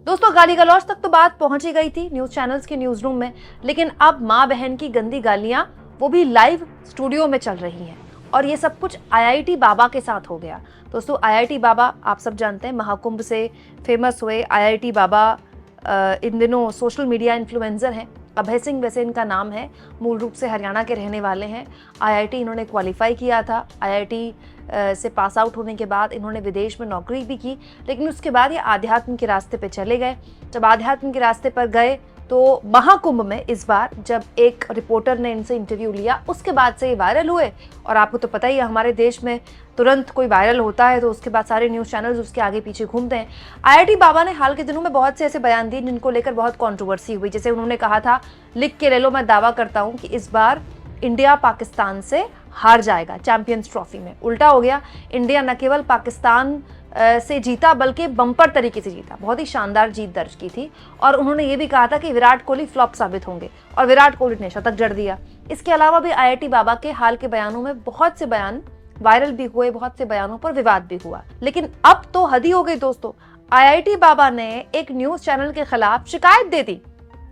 दोस्तों, गाली गलौज तक तो बात पहुंच ही गई थी न्यूज चैनल्स के न्यूज रूम में, लेकिन अब माँ बहन की गंदी गालियां वो भी लाइव स्टूडियो में चल रही हैं। और ये सब कुछ आईआईटी बाबा के साथ हो गया। दोस्तों, आईआईटी बाबा आप सब जानते हैं, महाकुंभ से फेमस हुए आईआईटी बाबबा इन दिनों सोशल मीडिया इन्फ्लुएंसर हैं। अभय सिंह वैसे इनका नाम है, मूल रूप से हरियाणा के रहने वाले हैं। आईआईटी इन्होंने क्वालिफाई किया था। आईआईटी से पास आउट होने के बाद इन्होंने विदेश में नौकरी भी की, लेकिन उसके बाद ये आध्यात्म के रास्ते पे चले गए। जब आध्यात्म के रास्ते पर गए तो महाकुंभ में इस बार जब एक रिपोर्टर ने इनसे इंटरव्यू लिया, उसके बाद से ये वायरल हुए। और आपको तो पता ही है, हमारे देश में तुरंत कोई वायरल होता है तो उसके बाद सारे न्यूज़ चैनल्स उसके आगे पीछे घूमते हैं। आईआईटी बाबा ने हाल के दिनों में बहुत से ऐसे बयान दिए जिनको लेकर बहुत कंट्रोवर्सी हुई। जैसे उन्होंने कहा था, लिख के ले लो, मैं दावा करता हूँ कि इस बार इंडिया पाकिस्तान से हार जाएगा चैंपियंस ट्रॉफी में। उल्टा हो गया, इंडिया न केवल पाकिस्तान से जीता बल्कि बम्पर तरीके से जीता। बहुत ही शानदार जीत दर्ज की थी। और उन्होंने ये भी कहा था कि विराट कोहली फ्लॉप साबित होंगे, और विराट कोहली ने शतक जड़ दिया। इसके अलावा भी आईआईटी बाबा के हाल के बयानों में बहुत से बयान वायरल भी हुए, बहुत से बयानों पर विवाद भी हुआ। लेकिन अब तो हद ही हो गई दोस्तों। आईआईटी बाबा ने एक न्यूज चैनल के खिलाफ शिकायत दे दी,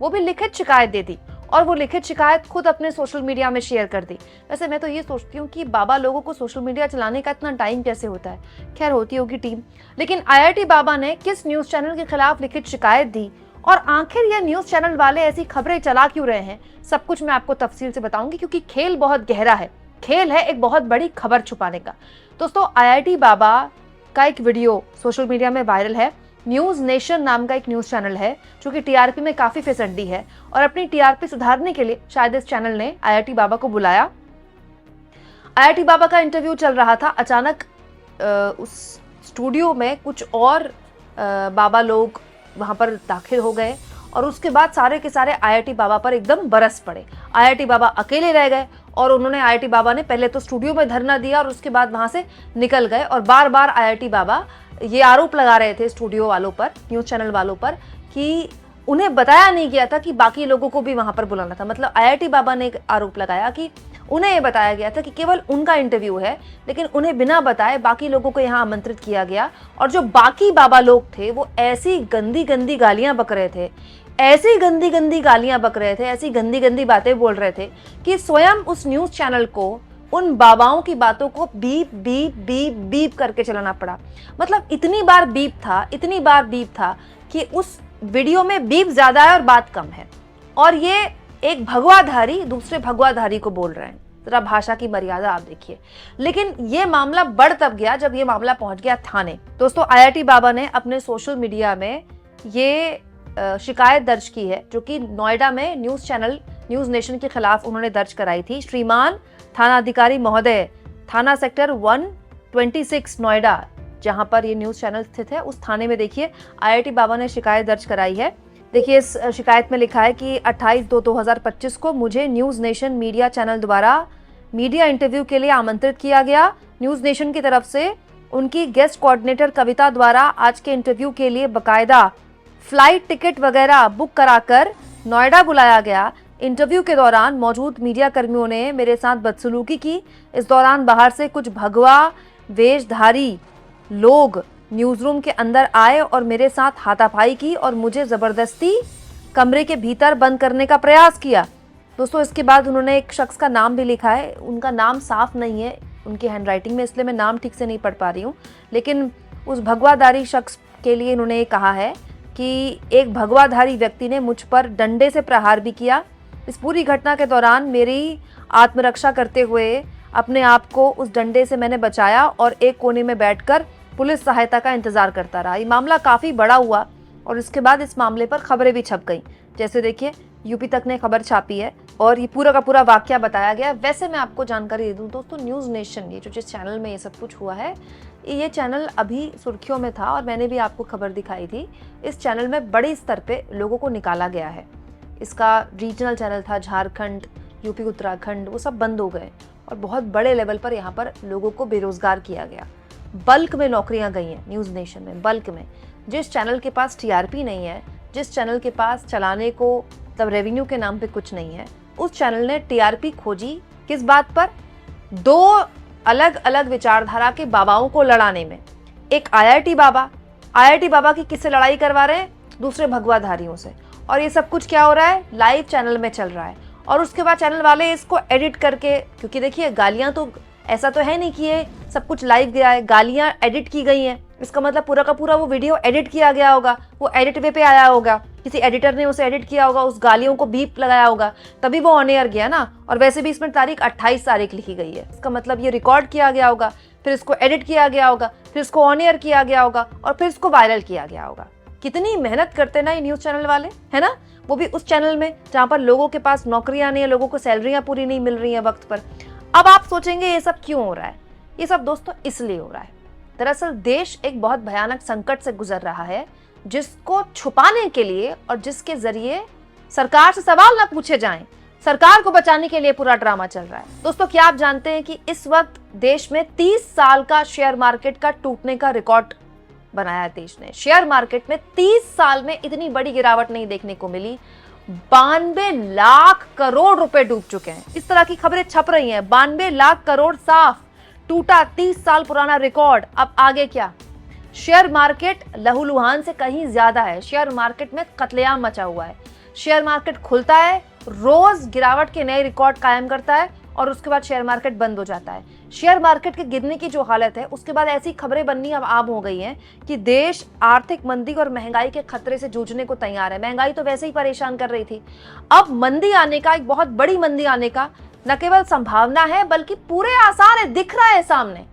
वो भी लिखित शिकायत दे दी, और वो लिखित शिकायत खुद अपने सोशल मीडिया में शेयर कर दी। वैसे मैं तो ये सोचती हूँ कि बाबा लोगों को सोशल मीडिया चलाने का इतना टाइम कैसे होता है। खैर, होती होगी टीम। लेकिन आईआईटी बाबा ने किस न्यूज चैनल के खिलाफ लिखित शिकायत दी, और आखिर ये न्यूज चैनल वाले ऐसी खबरें चला क्यों रहे हैं, सब कुछ मैं आपको तफसील से बताऊंगी, क्योंकि खेल बहुत गहरा है। खेल है एक बहुत बड़ी खबर छुपाने का। दोस्तों, आईआईटी बाबा का एक वीडियो सोशल मीडिया में वायरल है। न्यूज नेशन नाम का एक न्यूज चैनल है जो कि टीआरपी में काफी फिसड्डी है, और अपनी टीआरपी सुधारने के लिए शायद इस चैनल ने आईआईटी बाबा को बुलाया। आईआईटी बाबा का इंटरव्यू चल रहा था, अचानक उस स्टूडियो में कुछ और बाबा लोग वहां पर दाखिल हो गए, और उसके बाद सारे के सारे आईआईटी बाबा पर एकदम बरस पड़े। आईआईटी बाबा अकेले रह गए, और उन्होंने आईआईटी बाबा ने पहले तो स्टूडियो में धरना दिया और उसके बाद वहां से निकल गए। और बार बार आईआईटी बाबा ये आरोप लगा रहे थे स्टूडियो वालों पर, न्यूज चैनल वालों पर, कि उन्हें बताया नहीं गया था कि बाकी लोगों को भी वहां पर बुलाना था। मतलब आईआईटी बाबा ने एक आरोप लगाया कि उन्हें ये बताया गया था कि केवल उनका इंटरव्यू है, लेकिन उन्हें बिना बताए बाकी लोगों को यहाँ आमंत्रित किया गया। और जो बाकी बाबा लोग थे वो ऐसी गंदी गंदी गालियां बक रहे थे, ऐसी गंदी गंदी गालियां बक रहे थे, ऐसी गंदी गंदी बातें बोल रहे थे कि स्वयं उस न्यूज चैनल को उन बाबाओं की बातों को बीप बीप बीप बीप करके चलाना पड़ा। मतलब इतनी बार बीप था, इतनी बार बीप था कि उस वीडियो में बीप ज्यादा है और बात कम है। और ये एक भगवाधारी दूसरे भगवाधारी को बोल रहे हैं। जरा भाषा की मर्यादा आप देखिए। लेकिन ये मामला बढ़ तब गया जब ये मामला पहुंच गया थाने। दोस्तों, आईआईटी बाबा ने अपने सोशल मीडिया में ये शिकायत दर्ज की है, जो कि नोएडा में न्यूज चैनल न्यूज नेशन के खिलाफ उन्होंने दर्ज कराई थी। श्रीमान थाना अधिकारी महोदय, थाना सेक्टर 126 नोएडा, जहां पर ये न्यूज चैनल स्थित है, उस थाने में देखिए आईआईटी बाबा ने शिकायत दर्ज कराई है। देखिए, इस शिकायत में लिखा है कि 28/2/2025 को मुझे न्यूज नेशन मीडिया चैनल द्वारा मीडिया इंटरव्यू के लिए आमंत्रित किया गया। न्यूज नेशन की तरफ से उनकी गेस्ट कोऑर्डिनेटर कविता द्वारा आज के इंटरव्यू के लिए बकायदा फ्लाइट टिकट वगैरह बुक कराकर नोएडा बुलाया गया। इंटरव्यू के दौरान मौजूद मीडिया कर्मियों ने मेरे साथ बदसलूकी की। इस दौरान बाहर से कुछ भगवा वेशधारी लोग न्यूज रूम के अंदर आए और मेरे साथ हाथापाई की और मुझे जबरदस्ती कमरे के भीतर बंद करने का प्रयास किया। दोस्तों, इसके बाद उन्होंने एक शख्स का नाम भी लिखा है। उनका नाम साफ नहीं है उनकी हैंडराइटिंग में, इसलिए मैं नाम ठीक से नहीं पढ़ पा रही हूँ। लेकिन उस भगवाधारी शख्स के लिए इन्होंने ये कहा है कि एक भगवाधारी व्यक्ति ने मुझ पर डंडे से प्रहार भी किया। इस पूरी घटना के दौरान मेरी आत्मरक्षा करते हुए अपने आप को उस डंडे से मैंने बचाया और एक कोने में बैठकर पुलिस सहायता का इंतजार करता रहा। ये मामला काफ़ी बड़ा हुआ और इसके बाद इस मामले पर खबरें भी छप गईं। जैसे देखिए, यूपी तक ने खबर छापी है और ये पूरा का पूरा वाकया बताया गया। वैसे मैं आपको जानकारी दे दूं दोस्तों, न्यूज़ नेशन, ये जो जिस चैनल में ये सब कुछ हुआ है, ये चैनल अभी सुर्खियों में था और मैंने भी आपको खबर दिखाई थी। इस चैनल में बड़े स्तर पे लोगों को निकाला गया है। इसका रीजनल चैनल था, झारखंड, यूपी, उत्तराखंड, वो सब बंद हो गए और बहुत बड़े लेवल पर यहाँ पर लोगों को बेरोजगार किया गया। बल्क में नौकरियां गई हैं न्यूज़ नेशन में, बल्क में। जिस चैनल के पास टीआरपी नहीं है, जिस चैनल के पास चलाने को तब रेवेन्यू के नाम पे कुछ नहीं है, उस चैनल ने टीआरपी खोजी किस बात पर? दो अलग अलग विचारधारा के बाबाओं को लड़ाने में। एक आईआईटी बाबा की किससे लड़ाई करवा रहे हैं? दूसरे भगवाधारियों से। और ये सब कुछ क्या हो रहा है, लाइव चैनल में चल रहा है। और उसके बाद चैनल वाले इसको एडिट करके, क्योंकि देखिए गालियाँ तो ऐसा तो है नहीं कि ये सब कुछ लाइव गया है, गालियाँ एडिट की गई हैं। इसका मतलब पूरा का पूरा वो वीडियो एडिट किया गया होगा, वो एडिट वे पे आया होगा, किसी एडिटर ने उसे एडिट किया होगा, उस गालियों को बीप लगाया होगा, तभी वो ऑन एयर गया ना। और वैसे भी इसमें तारीख 28 तारीख लिखी गई है, इसका मतलब ये रिकॉर्ड किया गया होगा, फिर इसको एडिट किया गया होगा, फिर इसको ऑन एयर किया गया होगा और फिर इसको वायरल किया गया होगा। कितनी मेहनत करते ना ये न्यूज़ चैनल वाले, है ना। वो भी उस चैनल में जहाँ पर लोगों के पास नौकरियाँ नहीं है, लोगों को सैलरियाँ पूरी नहीं मिल रही हैं वक्त पर। अब आप सोचेंगे ये सब क्यों हो रहा है। ये सब दोस्तों इसलिए हो रहा है, दरअसल देश एक बहुत भयानक संकट से गुजर रहा है, जिसको छुपाने के लिए और जिसके जरिए सरकार से सवाल ना पूछे जाएं, सरकार को बचाने के लिए पूरा ड्रामा चल रहा है। दोस्तों क्या आप जानते हैं कि इस वक्त देश में 30 साल का शेयर मार्केट का टूटने का रिकॉर्ड बनाया है देश ने। शेयर मार्केट में 30 साल में इतनी बड़ी गिरावट नहीं देखने को मिली। 92 लाख करोड़ रुपए डूब चुके हैं। इस तरह की खबरें छप रही हैं। 92 लाख करोड़ साफ टूटा, 30 साल पुराना रिकॉर्ड। अब आगे क्या। शेयर मार्केट लहूलुहान से कहीं ज्यादा है। शेयर मार्केट में कत्लेआम मचा हुआ है। शेयर मार्केट खुलता है, रोज गिरावट के नए रिकॉर्ड कायम करता है और उसके बाद शेयर मार्केट बंद हो जाता है। शेयर मार्केट के गिरने की जो हालत है, उसके बाद ऐसी खबरें बननी अब आम हो गई हैं कि देश आर्थिक मंदी और महंगाई के खतरे से जूझने को तैयार है। महंगाई तो वैसे ही परेशान कर रही थी, अब मंदी आने का, एक बहुत बड़ी मंदी आने का न केवल संभावना है बल्कि पूरे आसार है, दिख रहा है सामने।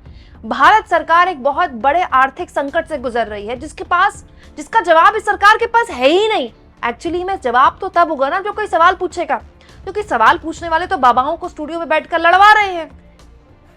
भारत सरकार एक बहुत बड़े आर्थिक संकट से गुजर रही है, जिसका जवाब इस सरकार के पास है ही नहीं। एक्चुअली में जवाब तो तब होगा ना जो कोई सवाल पूछेगा, क्योंकि सवाल पूछने वाले तो बाबाओं को स्टूडियो में बैठकर लड़वा रहे हैं,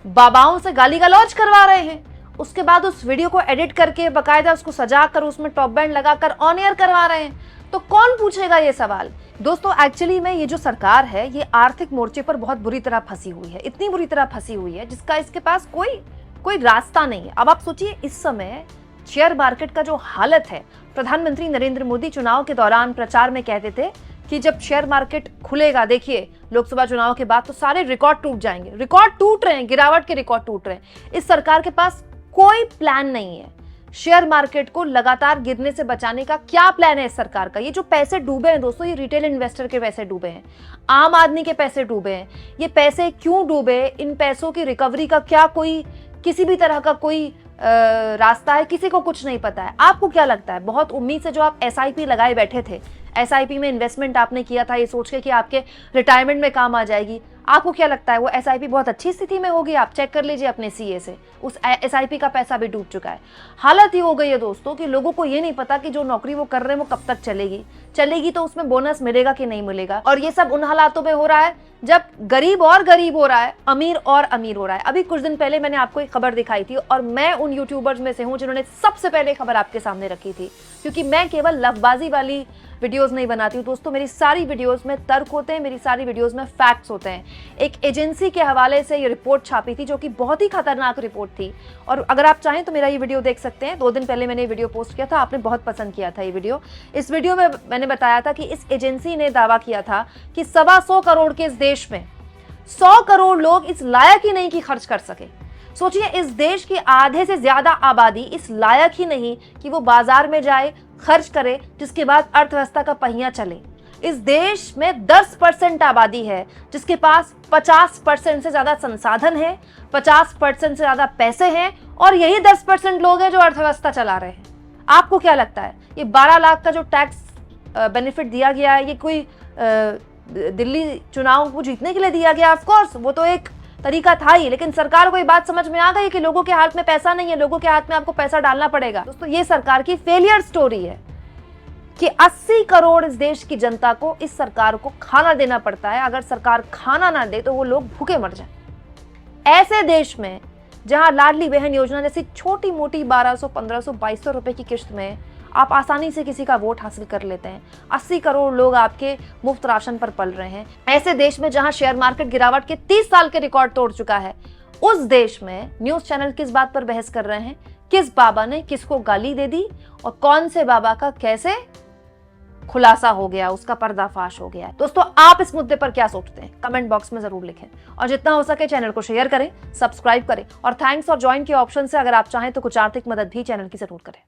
बाबाओं से गाली गलौज करवा रहे हैं, उसके बाद उस वीडियो को एडिट करके बकायदा उसको सजाकर उसमें टॉप बैंड लगाकर ऑन एयर करवा रहे हैं। तो कौन पूछेगा ये सवाल। दोस्तों एक्चुअली में ये जो सरकार है, ये आर्थिक मोर्चे पर बहुत बुरी तरह फंसी हुई है, इतनी बुरी तरह फंसी हुई है जिसका इसके पास कोई रास्ता नहीं है। अब आप सोचिए, इस समय शेयर मार्केट का जो हालत है, प्रधानमंत्री नरेंद्र मोदी चुनाव के दौरान प्रचार में कहते थे कि जब शेयर मार्केट खुलेगा, देखिए लोकसभा चुनाव के बाद तो सारे रिकॉर्ड टूट जाएंगे। रिकॉर्ड टूट रहे हैं, गिरावट के रिकॉर्ड टूट रहे हैं। इस सरकार के पास कोई प्लान नहीं है शेयर मार्केट को लगातार गिरने से बचाने का। क्या प्लान है इस सरकार का। ये जो पैसे डूबे हैं दोस्तों, ये रिटेल इन्वेस्टर के पैसे डूबे हैं, आम आदमी के पैसे डूबे हैं। ये पैसे क्यों डूबे, इन पैसों की रिकवरी का क्या कोई किसी भी तरह का कोई रास्ता है, किसी को कुछ नहीं पता है। आपको क्या लगता है, बहुत उम्मीद से जो आप SIP लगाए बैठे थे, SIP में इन्वेस्टमेंट आपने किया था ये सोच के कि आपके रिटायरमेंट में काम आ जाएगी, आपको क्या लगता है वो SIP बहुत अच्छी स्थिति में होगी। आप चेक कर लीजिए अपने CA से, उस SIP का पैसा भी डूब चुका है। हालत ये हो गई है दोस्तों कि लोगों को ये नहीं पता कि जो नौकरी वो कर रहे हैं वो कब तक चलेगी तो उसमें बोनस मिलेगा कि नहीं मिलेगा। और ये सब उन हालातों में हो रहा है जब गरीब और गरीब हो रहा है, अमीर और अमीर हो रहा है। अभी कुछ दिन पहले मैंने आपको एक खबर दिखाई थी और मैं उन यूट्यूबर्स में से हूं जिन्होंने सबसे पहले खबर आपके सामने रखी थी, क्योंकि मैं केवल लफबाजी वाली वीडियोस नहीं बनाती हूँ दोस्तों। मेरी सारी वीडियोस में तर्क होते हैं, मेरी सारी वीडियोस में फैक्ट्स होते हैं। एक एजेंसी के हवाले से ये रिपोर्ट छापी थी जो कि बहुत ही खतरनाक रिपोर्ट थी, और अगर आप चाहें तो मेरा ये वीडियो देख सकते हैं। 2 दिन पहले मैंने ये वीडियो पोस्ट किया था, आपने बहुत पसंद किया था ये वीडियो। इस वीडियो में मैंने बताया था कि इस एजेंसी ने दावा किया था कि 125 करोड़ के इस देश में 100 करोड़ लोग इस लायक ही नहीं कि खर्च कर सके। सोचिए, इस देश की आधे से ज्यादा आबादी इस लायक ही नहीं कि वो बाजार में जाए, खर्च करे, जिसके बाद अर्थव्यवस्था का पहिया चले। इस देश में 10% आबादी है जिसके पास 50% से ज्यादा संसाधन है, 50% से ज्यादा पैसे हैं, और यही 10% लोग हैं जो अर्थव्यवस्था चला रहे हैं। आपको क्या लगता है, ये 12 लाख का जो टैक्स बेनिफिट दिया गया है, ये कोई दिल्ली चुनाव को जीतने के लिए दिया गया? ऑफ कोर्स वो तो एक तरीका था ही, लेकिन सरकार को ये बात समझ में आ गई कि लोगों के हाथ में पैसा नहीं है, लोगों के हाथ में आपको पैसा डालना पड़ेगा। दोस्तों ये सरकार की फेलियर स्टोरी है कि 80 करोड़ इस देश की जनता को इस सरकार को खाना देना पड़ता है। अगर सरकार खाना ना दे तो वो लोग भूखे मर जाए। ऐसे देश में जहां लाडली बहन योजना जैसी छोटी मोटी 1200, 1500, 2200 रुपए की किश्त में आप आसानी से किसी का वोट हासिल कर लेते हैं, 80 करोड़ लोग आपके मुफ्त राशन पर पल रहे हैं, ऐसे देश में जहां शेयर मार्केट गिरावट के 30 साल के रिकॉर्ड तोड़ चुका है, उस देश में न्यूज चैनल किस बात पर बहस कर रहे हैं, किस बाबा ने किसको गाली दे दी और कौन से बाबा का कैसे खुलासा हो गया, उसका पर्दाफाश हो गया। दोस्तों आप इस मुद्दे पर क्या सोचते हैं, कमेंट बॉक्स में जरूर लिखें, और जितना हो सके चैनल को शेयर करें, सब्सक्राइब करें, और थैंक्स और ज्वाइन के ऑप्शन से अगर आप चाहें तो कुछ आर्थिक मदद भी चैनल की जरूर करें।